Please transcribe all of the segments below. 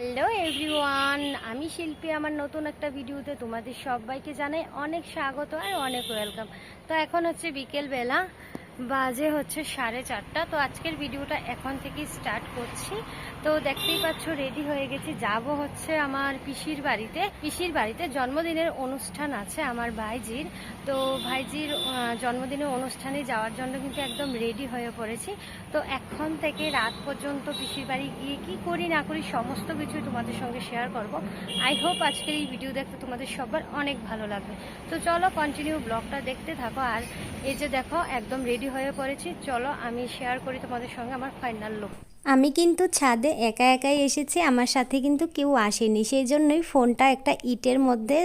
Hello everyone, আমি শিল্পী। আমার নতুন একটা ভিডিওতে তোমাদের সবাইকে জানাই অনেক স্বাগত আর অনেক ওয়েলকাম। তো এখন হচ্ছে বিকেলবেলা, বাজে হচ্ছে 4:30। তো আজকের ভিডিওটা এখন থেকেই স্টার্ট করছি। তো দেখতেই পাচ্ছ রেডি হয়ে গেছি, যাব হচ্ছে আমার পিসির বাড়িতে জন্মদিনের অনুষ্ঠান আছে আমার ভাইজির। তো ভাইজির জন্মদিনের অনুষ্ঠানে যাওয়ার জন্য কিন্তু একদম রেডি হয়ে পড়েছি। তো এখন থেকে রাত পর্যন্ত পিসির বাড়ি গিয়ে কী করি না করি সমস্ত কিছুই তোমাদের সঙ্গে শেয়ার করব। আই হোপ আজকের এই ভিডিও দেখতে তোমাদের সবার অনেক ভালো লাগবে। তো চলো কন্টিনিউ ব্লগটা দেখতে থাকো। আর এই যে দেখো একদম রেডি হয়ে পড়েছি, চলো আমি শেয়ার করি তোমাদের সঙ্গে আমার ফাইনাল লুক। আমি কিন্তু ছাদে একা একাই এসেছি, আমার সাথে কিন্তু কেউ আসেনি। সেই জন্যই ফোনটা একটা ইটের মধ্যে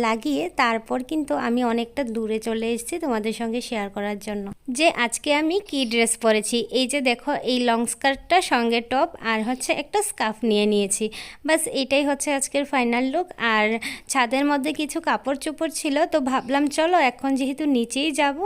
লাগিয়ে তারপর কিন্তু আমি অনেকটা দূরে চলে এসেছি তোমাদের সঙ্গে শেয়ার করার জন্য যে আজকে আমি কি ড্রেস পরেছি। এই যে দেখো, এই লং স্কার্টটা সঙ্গে টপ আর হচ্ছে একটা স্কার্ফ নিয়ে নিয়েছি। বাস এটাই হচ্ছে আজকের ফাইনাল লুক। আর ছাদের মধ্যে কিছু কাপড় চোপড় ছিল, তো ভাবলাম চলো এখন যেহেতু নিচেই যাব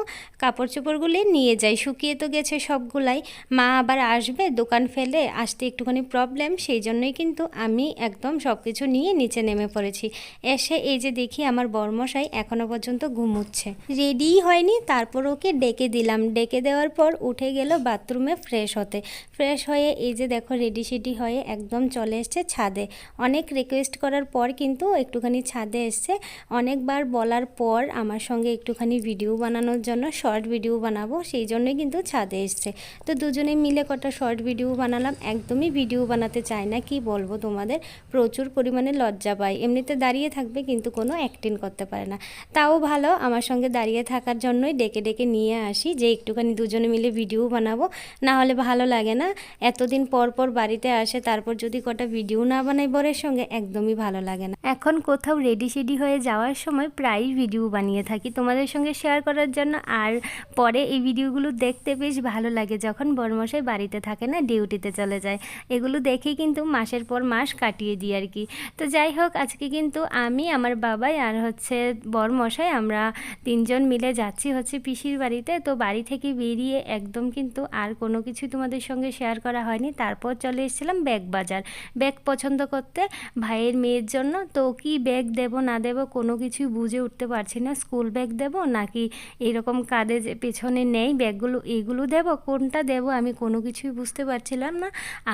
কাপড় চোপড়গুলি নিয়ে যাই। শুকিয়ে তো গেছে সবগুলাই, মা আবার আসবে, দোকান ফেলে আসতে একটুখানি প্রবলেম, সেই জন্যই কিন্তু আমি একদম সব কিছু নিয়ে নিচে নেমে পড়েছি। এসে এই যে দেখি আমার বরমশাই এখনও পর্যন্ত ঘুমুচ্ছে, রেডিই হয়নি। তারপর ওকে ডেকে দিলাম, ডেকে দেওয়ার পর উঠে গেল বাথরুমে ফ্রেশ হতে। ফ্রেশ হয়ে এই যে দেখো রেডি সেডি হয়ে একদম চলে এসছে ছাদে। অনেক রিকোয়েস্ট করার পর কিন্তু একটুখানি ছাদে এসছে। অনেকবার বলার পর আমার সঙ্গে একটুখানি ভিডিও বানানোর জন্য, শর্ট ভিডিও বানাবো, সেই জন্যই কিন্তু ছাদে এসছে। তো দুজনে মিলে কটা শর্ট ভিডিও বানালাম। একদমই ভিডিও বানাতে চায় না, কি বলবো তোমাদের, প্রচুর পরিমাণে লজ্জা পায়। এমনিতে দাঁড়িয়ে থাকবে কিন্তু কোনো অ্যাক্টিং করতে পারে না। তাও ভালো, আমার সঙ্গে দাঁড়িয়ে থাকার জন্যই ডেকে ডেকে নিয়ে আসি যে একটুখানি দুজনে মিলে ভিডিও বানাবো, না হলে ভালো লাগে না। এতদিন পর পর বাড়িতে আসে, তারপর যদি কটা ভিডিও না বানাই বরের সঙ্গে, একদমই ভালো লাগে না। এখন কোথাও রেডি সেডি হয়ে যাওয়ার সময় প্রায়ই ভিডিও বানিয়ে থাকি তোমাদের সঙ্গে শেয়ার করার জন্য। আর পরে এই ভিডিওগুলো দেখতে বেশ ভালো লাগে যখন বরমশাই বাড়িতে থাকে না, ডিউটিতে চলে যায়। এগুলো দেখেই কিন্তু মাসের পর মাস কাটিয়ে দিই আর কি। তো যাই হোক, আজকে কিন্তু আমি, আমার বাবাই আর হচ্ছে বরমশাই, আমরা তিনজন মিলে যাচ্ছি হচ্ছে পিসির বাড়িতে। তো বাড়ি থেকে বেরিয়ে একদম কিন্তু আর কোনো কিছুই তোমাদের সঙ্গে শেয়ার করা হয়নি। তারপর চলে এসেছিলাম ব্যাগ বাজার, ব্যাগ পছন্দ করতে ভাইয়ের মেয়ের জন্য। তো কি ব্যাগ দেব না দেব কোনো কিছুই বুঝে উঠতে পারছি না। স্কুল ব্যাগ দেব নাকি এরকম কাঁধে যে পেছনে নেই ব্যাগগুলো, এগুলো দেব, কোনটা দেব আমি কোনো কিছুই বুঝতে পারছিলাম না।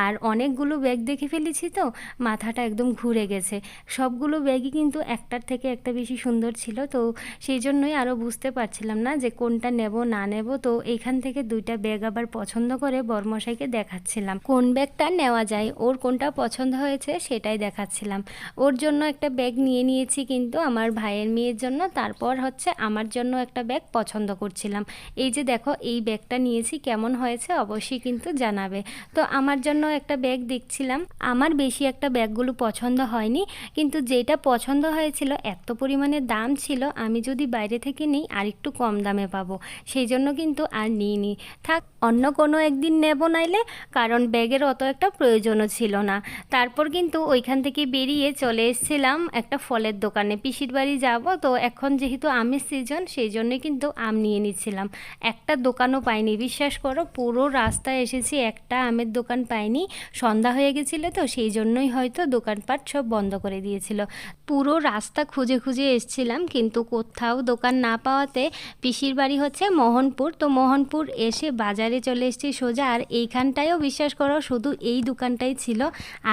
আর অনেকগুলো ব্যাগ দেখে ফেলেছি, তো মাথাটা একদম ঘুরে গেছে। সবগুলো ব্যাগই কিন্তু একটার থেকে একটা বেশি সুন্দর ছিল, তো সেই জন্যই আরও বুঝতে পারছিলাম না যে কোনটা নেব না নেব। তো এইখান থেকে দুইটা ব্যাগ আবার পছন্দ করে বরমশাইকে দেখাচ্ছিলাম কোন ব্যাগটা নেওয়া যায়, ওর কোনটা পছন্দ হয়েছে সেটাই দেখাচ্ছিলাম। ওর জন্য একটা ব্যাগ নিয়ে নিয়েছি কিন্তু আমার ভাইয়ের মেয়ের জন্য। তারপর হচ্ছে আমার জন্য একটা ব্যাগ পছন্দ করছিলাম। এই যে দেখো, এই ব্যাগটা নিয়েছি, কেমন হয়েছে অবশ্যই কিন্তু জানাবে। তো আমার জন্য একটা ব্যাগ দেখছিলাম। আমার বেশি একটা ব্যাগগুলো পছন্দ হয়নি, কিন্তু যেটা পছন্দ হয়েছিল এত পরিমাণে দাম ছিল, আমি যদি বাইরে থেকে নিই আর একটু কম দামে পাবো, সেই জন্য কিন্তু আর নিইনি। থাক, অন্য কোনো একদিন নেব নাইলে, কারণ ব্যাগের অত একটা প্রয়োজনও ছিল না। তারপর কিন্তু ওইখান থেকে বেরিয়ে চলে এসেছিলাম একটা ফলের দোকানে, পিসির বাড়ি যাব। তো এখন যেহেতু আমের সিজন, সেই জন্যই কিন্তু আম নিয়ে নিচ্ছিলাম। একটা দোকানও পাইনি, বিশ্বাস করো, পুরো রাস্তায় এসেছি, একটা আমের দোকান পাইনি। সন্ধ্যা হয়ে গেছিলো তো সেই জন্যই হয়তো দোকানপাট সব বন্ধ করে দিয়েছিল। পুরো রাস্তা খুঁজে খুঁজে এসছিলাম, কিন্তু কোথাও দোকান না পাওয়াতে পিসির বাড়ি হচ্ছে মোহনপুর। তো মোহনপুর এসে বাজারে চলে এসেছি সোজা। আর এইখানটায়ও বিশ্বাস করো শুধু এই দোকানটাই ছিল,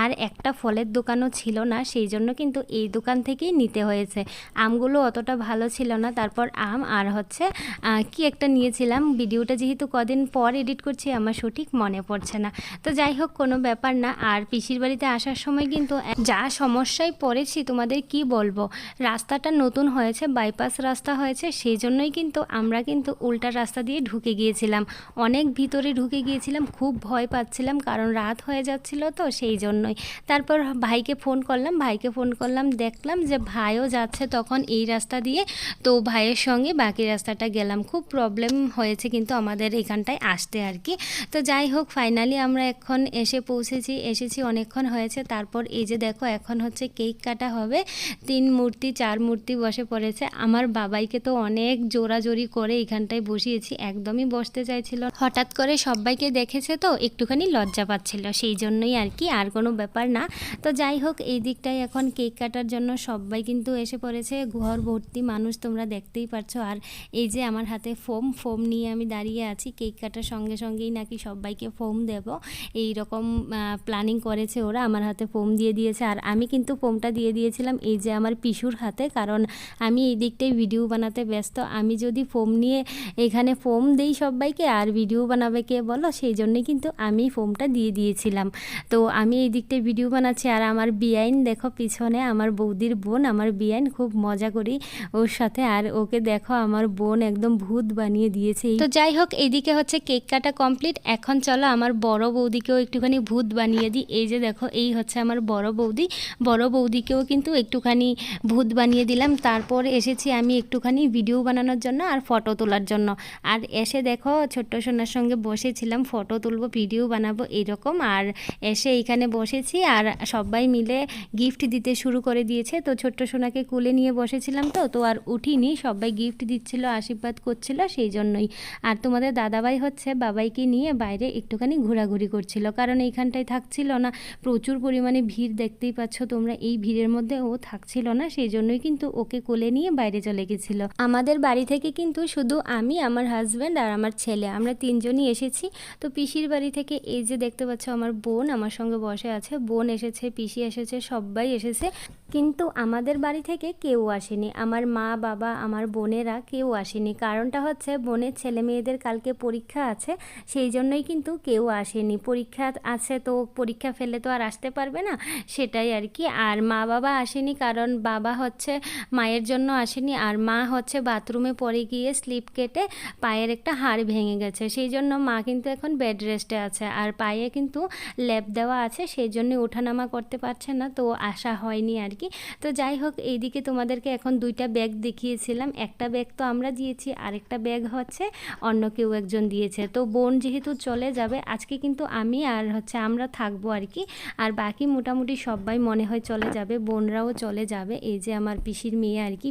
আর একটা ফলের দোকানও ছিল না, সেই জন্য কিন্তু এই দোকান থেকেই নিতে হয়েছে। আমগুলো অতটা ভালো ছিল না। তারপর আম আর হচ্ছে কি একটা নিয়েছিলাম, ভিডিওটা যেহেতু কদিন পর এডিট করছি আমার সঠিক মনে পড়ছে না। তো যাই হোক, কোনো ব্যাপার না। আর পিসির বাড়িতে আসার সময় কিন্তু যা সমস্যায় পড়েছি তোমাদের কি বলবো। রাস্তাটা নতুন হয়েছে, বাইপাস রাস্তা হয়েছে, সেই জন্যই কিন্তু আমরা কিন্তু উল্টা রাস্তা দিয়ে ঢুকে গিয়েছিলাম, অনেক ভিতরে ঢুকে গিয়েছিলাম। খুব ভয় পাচ্ছিলাম কারণ রাত হয়ে যাচ্ছিল, তো সেই জন্যই। তারপর ভাইকে ফোন করলাম, দেখলাম যে ভাইও যাচ্ছে তখন এই রাস্তা দিয়ে। তো ভাইয়ের সঙ্গে বাকি রাস্তাটা গেলাম। খুব প্রবলেম হয়েছে কিন্তু আমাদের এখানটায় আসতে আর কি। তো যাই হোক, ফাইনালি ফাইনালি আমরা এখন এসেছি অনেকক্ষণ হয়েছে। তারপর এই যে দেখো এখন হচ্ছে কেক কাটা হবে। 3 মূর্তি 4 মূর্তি বসে পড়েছে। আমার বাবাইকে তো অনেক জোরাজোরি করে এখানটায় বসিয়েছি, একদমই বসতে চাইছিল। হঠাৎ করে সবাইকে দেখেছে তো একটুখানি লজ্জা পাচ্ছিল, সেই জন্যই আর কি, আর কোনো ব্যাপার না। তো যাই হোক, এই দিকটায় এখন কেক কাটার জন্য সবাই কিন্তু এসে পড়েছে, ঘর ভর্তি মানুষ, তোমরা দেখতেই পারছো। আর এই যে আমার হাতে ফোম নিয়ে আমি দাঁড়িয়ে আছি। কেক কাটার সঙ্গে সঙ্গেই নাকি সবাইকে ফোম দেব, এই রকম প্ল্যানিং করেছে ওরা। আমার হাতে ফোম দিয়ে দিয়েছে, আর আমি কিন্তু ফোমটা দিয়ে দিয়েছিলাম এই যে আমার পিসুর হাতে, কারণ আমি এই দিকটায় ভিডিও বানাতে ব্যস্ত। আমি যদি ফোম নিয়ে এখানে ফোম দেই সবাইকে, আর ভিডিও বানাবে কে বলো, সেই জন্যই কিন্তু আমি ফোমটা দিয়ে দিয়েছিলাম। তো আমি এই দিকটায় ভিডিও বানাচ্ছি, আর আমার বিয়াইন দেখো পিছনে, আমার বৌদির বোন, আমার বিয়াইন, খুব মজা করি ওর সাথে। আর ওকে দেখো আমার বোন একদম ভূত বানিয়ে দিয়েছে। তো যাই হোক, এইদিকে হচ্ছে কেক কাটা কমপ্লিট। এখন চলো আমার বড় বৌদিকেও একটুখানি ভূত বানিয়ে দিই। এই যে দেখো, এই হচ্ছে আমার বড় বৌদিকেও কিন্তু একটুখানি ভূত বানিয়ে দিলাম। তারপর এসেছি আমি একটুখানি ভিডিও বানানোর জন্য আর ফটো তোলার জন্য। আর এসে দেখো ছোট্ট সোনার সঙ্গে বসেছিলাম, ফটো তুলবো, ভিডিও বানাবো এইরকম। আর এসে এইখানে বসেছি, আর সবাই মিলে গিফট দিতে শুরু করে দিয়েছে। তো ছোট্ট সোনাকে কোলে নিয়ে বসেছিলাম, তো আর উঠিনি, সবাই গিফট দিচ্ছিল, আশীর্বাদ করছিল, সেই জন্যই। আর তোমাদের দাদাভাই হচ্ছে বাবাইকে নিয়ে বাইরে একটুখানি ঘোরাঘুরি করছিল, কারণ এইখানটায় থাকছিল না, প্রচুর পরিমাণে ভিড়, দেখতেই পাচ্ছ তোমরা। এই ভিড়ের মধ্যে ও থাকছিল না, সেই জন্যই কিন্তু ওকে কোলে নিয়ে বাইরে চলে গেছিল। আমাদের বাড়ি থেকে কিন্তু শুধু আমি, আমার হাজব্যান্ড আর আমার ছেলে, আমরা 3 জনই এসেছি। তো পিসির বাড়ি থেকে এই যে দেখতে পাচ্ছ আমার বোন আমার সঙ্গে বসে আছে, বোন এসেছে, পিসি এসেছে, সবাই এসেছে। কিন্তু আমাদের বাড়ি থেকে কেউ আসেনি, আমার মা বাবা আমার বোনেরা কেউ আসেনি। কারণটা হচ্ছে বোনের ছেলে মেয়েদের কালকে পরীক্ষা আছে, সেই জন্যই কিন্তু কেউ আসেনি। পরীক্ষা আছে তো পরীক্ষা ফেলে তো আর আসতে পারবে না, সেটাই আর কি। আর মা বাবা আসেনি, কারণ বাবা হচ্ছে মায়ের জন্য আসেনি, আর মা হচ্ছে বাথরুমে পড়ে গিয়ে স্লিপ কেটে পায়ের একটা হাড় ভেঙে গেছে, সেই জন্য মা কিন্তু এখন বেড রেস্টে আছে। আর পায়ে কিন্তু লেপ দেওয়া আছে, সেই জন্য ওঠানামা করতে পারছে না, তো আসা হয়নি আর কি। তো যাই হোক, এইদিকে তোমাদেরকে এখন 2টা ব্যাগ দেখিয়েছিলাম। একটা ব্যাগ তো আমরা দিয়েছি, আরেকটা ব্যাগ হচ্ছে অন্য কেউ একজন দিয়েছে। তো বোন যেহেতু চলে যাবে আজকে, কিন্তু আমি আর হচ্ছে আমরা থাকবো আর কি। আর বাকি মোটামুটি সবাই মনে হয় চলে যাবে, বোনরাও চলে যাবে। এই যে আমার পিসির মেয়ে আর কি,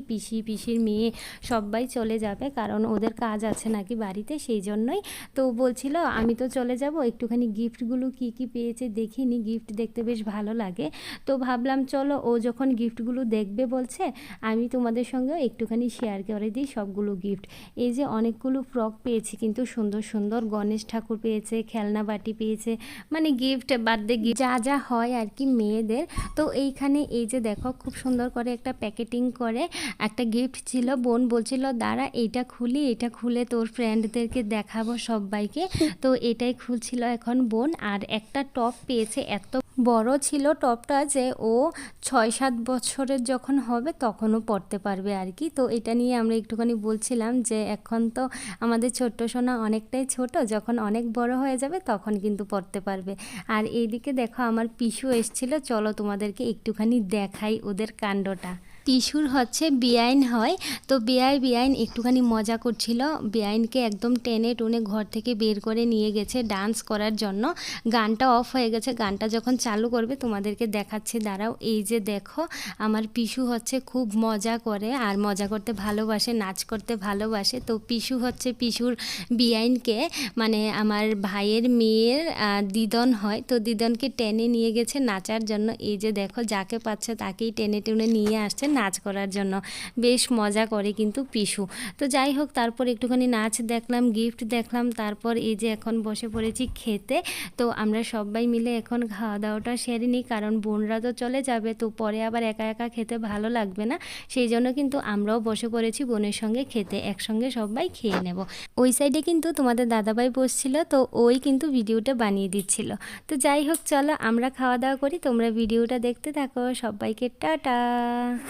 পিসির মেয়ে সবাই চলে যাবে, কারণ ওদের কাজ আছে নাকি বাড়িতে, সেই জন্যই। তো বলছিল আমি তো চলে যাব, একটুখানি গিফটগুলো কি কি পেয়েছে দেখিনি, গিফট দেখতে বেশ ভালো লাগে। তো ভাবলাম চলো, ও যখন গিফটগুলো দেখবে বলছে, আমি তোমাদের সঙ্গেও একটুখানি শেয়ার করে দিই সবগুলো গিফট। এই যে অনেকগুলো ফ্রক পেয়েছি কিন্তু সুন্দর সুন্দর, গণেশ ঠাকুর পেয়েছে, খেলনা বাটি পেয়েছে, মানে গিফট, বার্থডে গিফট যা যা হয় আর কি মেয়েদের। তো এইখানে এই যে দেখো খুব সুন্দর করে একটা প্যাকেটিং করে একটা গিফট ছিল। বোন বলছিল দাঁড়া এটা খুলে তোর ফ্রেন্ডদেরকে দেখাবো সবাইকে। তো এটাই খুলছিল এখন বোন। আর একটা টপ পেয়েছে, এত বড় ছিল টপটা যে ও 6-7 বছরের যখন হবে তখনও পড়তে পারবে আর কি। তো এটা নিয়ে আমরা একটুখানি বলছিলাম যে এখন তো আমাদের ছোট্ট সোনা অনেকটাই ছোট, যখন অনেক বড় হয়ে যাবে তখন কিন্তু পড়তে পারবে। আর এইদিকে দেখো আমার পিসু এসেছিল, চলো তোমাদেরকে একটুখানি দেখাই ওদের কাণ্ডটা। পিসুর হচ্ছে বেআইন হয়, তো বেআইন একটুখানি মজা করছিল, বেআইনকে একদম টেনে টুনে ঘর থেকে বের করে নিয়ে গেছে ডান্স করার জন্য। গানটা অফ হয়ে গেছে, গানটা যখন চালু করবে তোমাদেরকে দেখাচ্ছি, দাঁড়াও। এই যে দেখো আমার পিসু হচ্ছে খুব মজা করে, আর মজা করতে ভালোবাসে, নাচ করতে ভালোবাসে। তো পিসু হচ্ছে পিসুর বেআইনকে, মানে আমার ভাইয়ের মেয়ের দিদন হয়, তো দিদনকে টেনে নিয়ে গেছে নাচার জন্য। এই যে দেখো যাকে পাচ্ছে তাকেই টেনে টুনে নিয়ে আসছে নাচ করার জন্য, বেশ মজা করে কিন্তু পিসু। তো যাই হোক, তারপর একটুখানি নাচ দেখলাম, গিফট দেখলাম, তারপর এই যে এখন বসে পড়েছি খেতে। তো আমরা সবাই মিলে এখন খাওয়া দাওয়াটা সেরে নিই, কারণ বোনরা তো চলে যাবে, তো পরে আবার একা একা খেতে ভালো লাগবে না, সেই জন্য কিন্তু আমরাও বসে পড়েছি বোনের সঙ্গে খেতে, একসঙ্গে সবাই খেয়ে নেব। ওই সাইডে কিন্তু তোমাদের দাদাভাই বসছিল, তো ওই কিন্তু ভিডিওটা বানিয়ে দিচ্ছিল। তো যাই হোক, চলো আমরা খাওয়া দাওয়া করি, তোমরা ভিডিওটা দেখতে থাকো। সবাইকে টাটা।